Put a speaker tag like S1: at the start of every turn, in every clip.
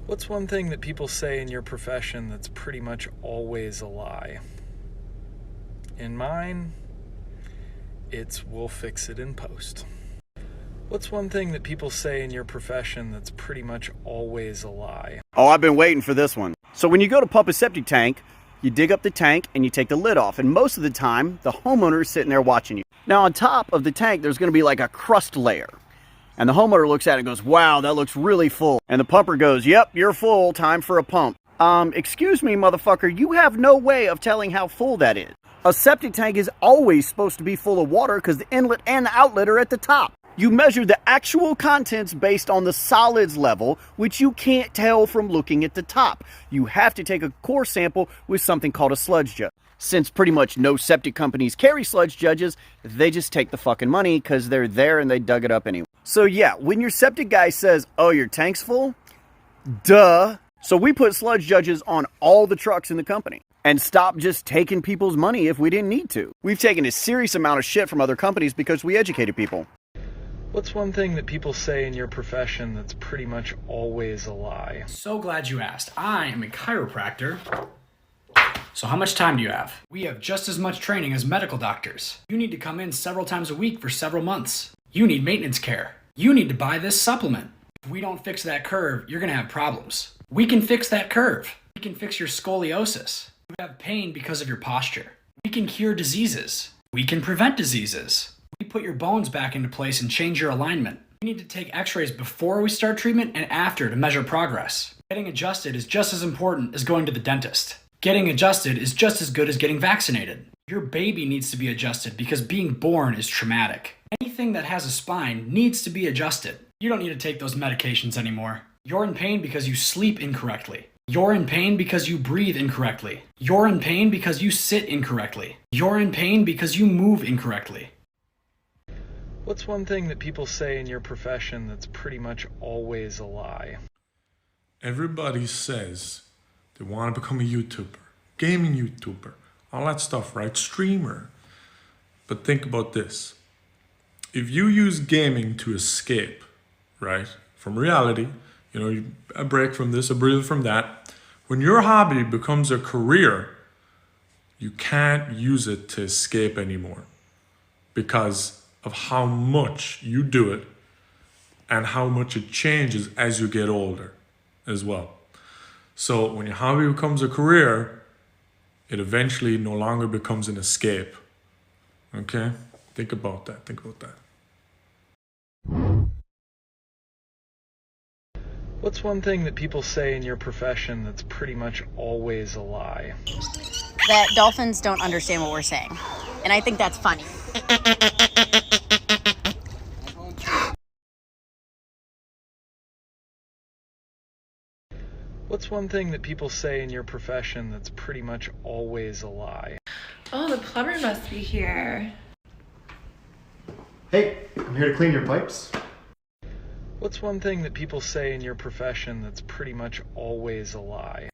S1: What's one thing that people say in your profession that's pretty much always a lie? In mine, it's we'll fix it in post. What's one thing that people say in your profession that's pretty much always a lie?
S2: Oh, I've been waiting for this one. So when you go to pump a septic tank, you dig up the tank and you take the lid off. And most of the time, the homeowner is sitting there watching you. Now on top of the tank, there's gonna be like a crust layer. And the homeowner looks at it and goes, wow, that looks really full. And the pumper goes, yep, you're full, time for a pump. Excuse me, motherfucker, you have no way of telling how full that is. A septic tank is always supposed to be full of water because the inlet and the outlet are at the top. You measure the actual contents based on the solids level, which you can't tell from looking at the top. You have to take a core sample with something called a sludge judge. Since pretty much no septic companies carry sludge judges, they just take the fucking money because they're there and they dug it up anyway. So yeah, when your septic guy says, oh, your tank's full? Duh. So we put sludge judges on all the trucks in the company and stopped just taking people's money if we didn't need to. We've taken a serious amount of shit from other companies because we educated people.
S1: What's one thing that people say in your profession that's pretty much always a lie?
S3: So glad you asked. I am a chiropractor. So how much time do you have? We have just as much training as medical doctors. You need to come in several times a week for several months. You need maintenance care. You need to buy this supplement. If we don't fix that curve, you're gonna have problems. We can fix that curve. We can fix your scoliosis. You have pain because of your posture. We can cure diseases. We can prevent diseases. We put your bones back into place and change your alignment. We need to take x-rays before we start treatment and after to measure progress. Getting adjusted is just as important as going to the dentist. Getting adjusted is just as good as getting vaccinated. Your baby needs to be adjusted because being born is traumatic. Anything that has a spine needs to be adjusted. You don't need to take those medications anymore. You're in pain because you sleep incorrectly. You're in pain because you breathe incorrectly. You're in pain because you sit incorrectly. You're in pain because you move incorrectly.
S1: What's one thing that people say in your profession that's pretty much always a lie?
S4: Everybody says they want to become a YouTuber, gaming YouTuber, all that stuff, right? Streamer. But think about this. If you use gaming to escape, right, from reality, a break from this, a breather from that, when your hobby becomes a career, you can't use it to escape anymore because of how much you do it and how much it changes as you get older as well. So when your hobby becomes a career, it eventually no longer becomes an escape. Okay? Think about that. Think about that.
S1: What's one thing that people say in your profession that's pretty much always a lie?
S5: That dolphins don't understand what we're saying. And I think that's funny.
S1: What's one thing that people say in your profession that's pretty much always a lie?
S6: Oh, the plumber must be here.
S7: Hey, I'm here to clean your pipes.
S1: What's one thing that people say in your profession that's pretty much always a lie?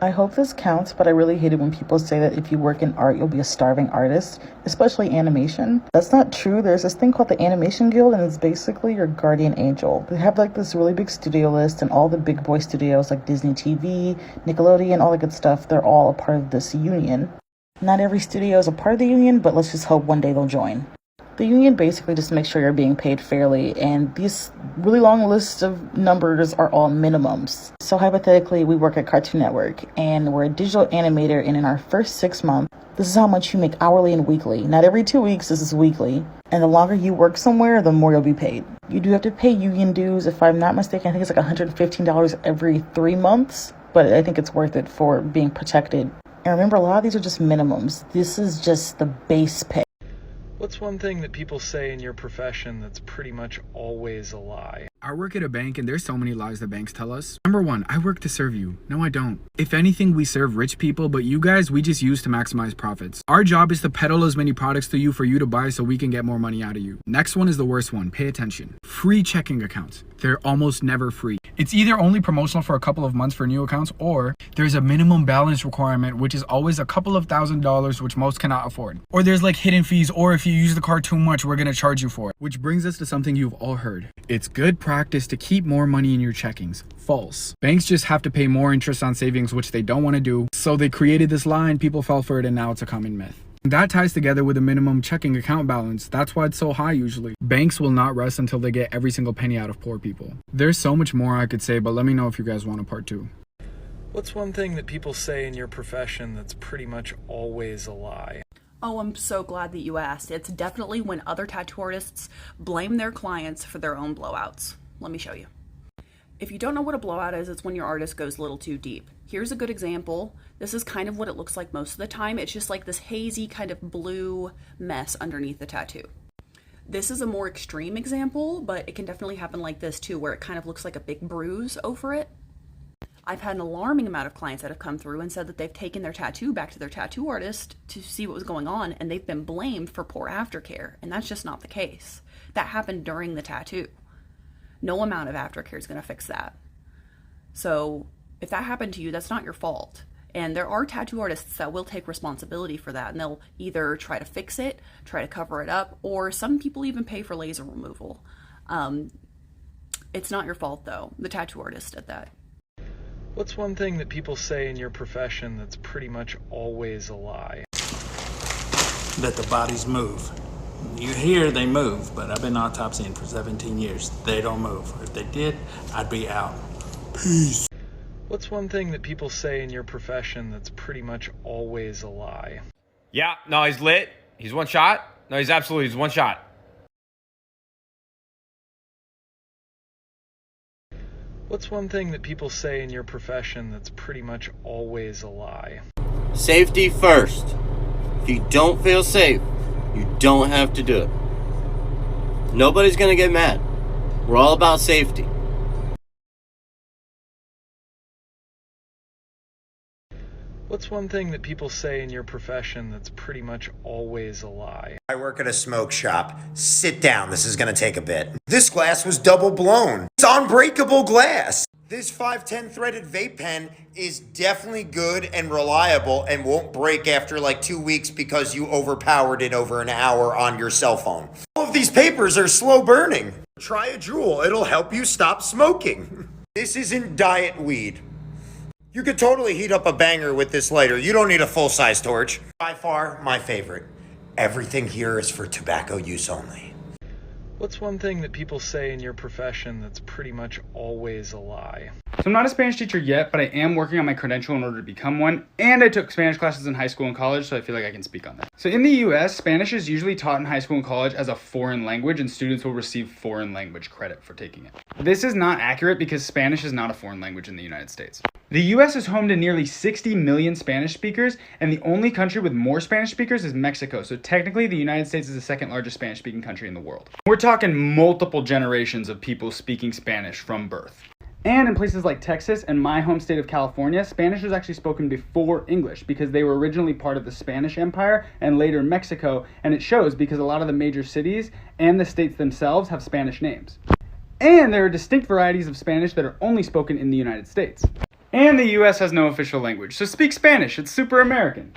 S8: I hope this counts, but I really hate it when people say that if you work in art, you'll be a starving artist, especially animation. That's not true. There's this thing called the Animation Guild, and it's basically your guardian angel. They have like this really big studio list, and all the big boy studios like Disney TV, Nickelodeon, all that good stuff, they're all a part of this union. Not every studio is a part of the union, but let's just hope one day they'll join. The union basically just makes sure you're being paid fairly, and these really long lists of numbers are all minimums. So hypothetically, we work at Cartoon Network, and we're a digital animator, and in our first 6 months, this is how much you make hourly and weekly. Not every 2 weeks, this is weekly. And the longer you work somewhere, the more you'll be paid. You do have to pay union dues. If I'm not mistaken, I think it's like $115 every 3 months, but I think it's worth it for being protected. And remember, a lot of these are just minimums. This is just the base pay.
S1: What's one thing that people say in your profession that's pretty much always a lie?
S9: I work at a bank and there's so many lies that banks tell us. Number one, I work to serve you. No, I don't. If anything, we serve rich people, but you guys, we just use to maximize profits. Our job is to peddle as many products to you for you to buy so we can get more money out of you. Next one is the worst one. Pay attention. Free checking accounts. They're almost never free. It's either only promotional for a couple of months for new accounts, or there's a minimum balance requirement, which is always a couple of $1,000s, which most cannot afford. Or there's like hidden fees, or if you use the card too much, we're gonna charge you for it. Which brings us to something you've all heard. It's good practice to keep more money in your checkings. False. Banks just have to pay more interest on savings, which they don't want to do. So they created this line, people fell for it, and now it's a common myth. That ties together with a minimum checking account balance. That's why it's so high usually. Banks will not rest until they get every single penny out of poor people. There's so much more I could say, but let me know if you guys want a part 2.
S1: What's one thing that people say in your profession that's pretty much always a lie?
S10: Oh, I'm so glad that you asked. It's definitely when other tattoo artists blame their clients for their own blowouts. Let me show you. If you don't know what a blowout is, it's when your artist goes a little too deep. Here's a good example. This is kind of what it looks like most of the time. It's just like this hazy kind of blue mess underneath the tattoo. This is a more extreme example, but it can definitely happen like this too, where it kind of looks like a big bruise over it. I've had an alarming amount of clients that have come through and said that they've taken their tattoo back to their tattoo artist to see what was going on, and they've been blamed for poor aftercare, and that's just not the case. That happened during the tattoo. No amount of aftercare is going to fix that. So if that happened to you, that's not your fault. And there are tattoo artists that will take responsibility for that, and they'll either try to fix it, try to cover it up, or some people even pay for laser removal. It's not your fault though. The tattoo artist did that.
S1: What's one thing that people say in your profession that's pretty much always a lie?
S11: That the bodies move. You hear they move, but I've been autopsying for 17 years. They don't move. If they did, I'd be out. Peace.
S1: What's one thing that people say in your profession that's pretty much always a lie?
S12: Yeah, no, he's lit. He's one shot. No, he's one shot.
S1: What's one thing that people say in your profession that's pretty much always a lie?
S13: Safety first. If you don't feel safe, you don't have to do it. Nobody's gonna get mad. We're all about safety.
S1: What's one thing that people say in your profession that's pretty much always a lie?
S14: I work at a smoke shop. Sit down, this is gonna take a bit. This glass was double blown. It's unbreakable glass. This 510 threaded vape pen is definitely good and reliable and won't break after like 2 weeks because you overpowered it over an hour on your cell phone. All of these papers are slow burning. Try a Juul, it'll help you stop smoking. This isn't diet weed. You could totally heat up a banger with this lighter. You don't need a full-size torch. By far, my favorite. Everything here is for tobacco use only.
S1: What's one thing that people say in your profession that's pretty much always a lie?
S15: So I'm not a Spanish teacher yet, but I am working on my credential in order to become one, and I took Spanish classes in high school and college, so I feel like I can speak on that. So in the US, Spanish is usually taught in high school and college as a foreign language, and students will receive foreign language credit for taking it. This is not accurate because Spanish is not a foreign language in the United States. The US is home to nearly 60 million Spanish speakers, and the only country with more Spanish speakers is Mexico, so technically the United States is the second largest Spanish speaking country in the world. We're talking multiple generations of people speaking Spanish from birth. And in places like Texas and my home state of California, Spanish was actually spoken before English because they were originally part of the Spanish Empire and later Mexico, and it shows because a lot of the major cities and the states themselves have Spanish names. And there are distinct varieties of Spanish that are only spoken in the United States. And the US has no official language, so speak Spanish, it's super American.